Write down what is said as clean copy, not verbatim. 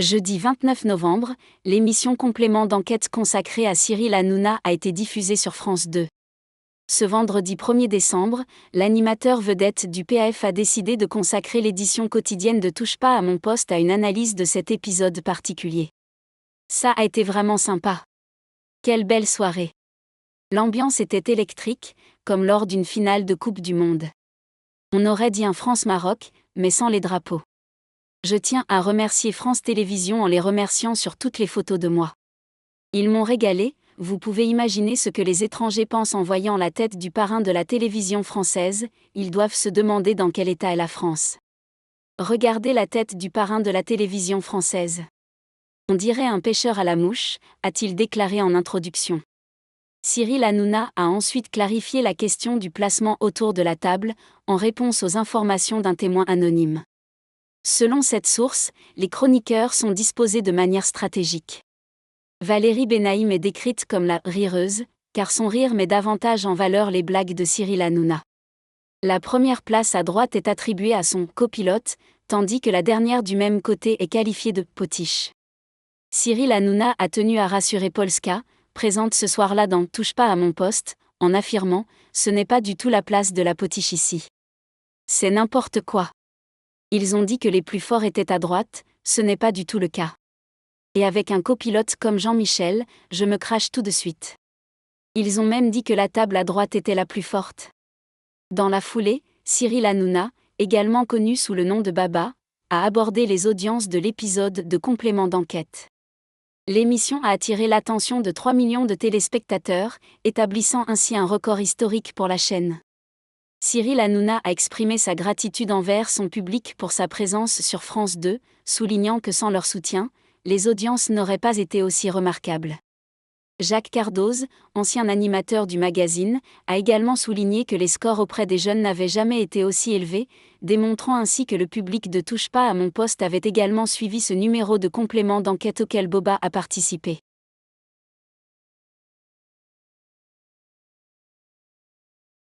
Jeudi 29 novembre, l'émission Complément d'enquête consacrée à Cyril Hanouna a été diffusée sur France 2. Ce vendredi 1er décembre, l'animateur vedette du PAF a décidé de consacrer l'édition quotidienne de Touche pas à mon poste à une analyse de cet épisode particulier. Ça a été vraiment sympa. Quelle belle soirée. L'ambiance était électrique, comme lors d'une finale de Coupe du Monde. On aurait dit un France-Maroc, mais sans les drapeaux. Je tiens à remercier France Télévisions en les remerciant sur toutes les photos de moi. Ils m'ont régalé. Vous pouvez imaginer ce que les étrangers pensent en voyant la tête du parrain de la télévision française, ils doivent se demander dans quel état est la France. Regardez la tête du parrain de la télévision française. On dirait un pêcheur à la mouche, a-t-il déclaré en introduction. Cyril Hanouna a ensuite clarifié la question du placement autour de la table, en réponse aux informations d'un témoin anonyme. Selon cette source, les chroniqueurs sont disposés de manière stratégique. Valérie Benaïm est décrite comme la « rireuse », car son rire met davantage en valeur les blagues de Cyril Hanouna. La première place à droite est attribuée à son copilote, tandis que la dernière du même côté est qualifiée de « potiche ». Cyril Hanouna a tenu à rassurer Polska, présente ce soir-là dans Touche pas à mon poste, en affirmant « Ce n'est pas du tout la place de la potiche ici. C'est n'importe quoi. Ils ont dit que les plus forts étaient à droite, ce n'est pas du tout le cas. Et avec un copilote comme Jean-Michel, je me crache tout de suite. Ils ont même dit que la table à droite était la plus forte. » Dans la foulée, Cyril Hanouna, également connu sous le nom de Baba, a abordé les audiences de l'épisode de Complément d'enquête. L'émission a attiré l'attention de 3 millions de téléspectateurs, établissant ainsi un record historique pour la chaîne. Cyril Hanouna a exprimé sa gratitude envers son public pour sa présence sur France 2, soulignant que sans leur soutien, les audiences n'auraient pas été aussi remarquables. Jacques Cardoz, ancien animateur du magazine, a également souligné que les scores auprès des jeunes n'avaient jamais été aussi élevés, démontrant ainsi que le public de Touche pas à mon poste avait également suivi ce numéro de complément d'enquête auquel Boba a participé.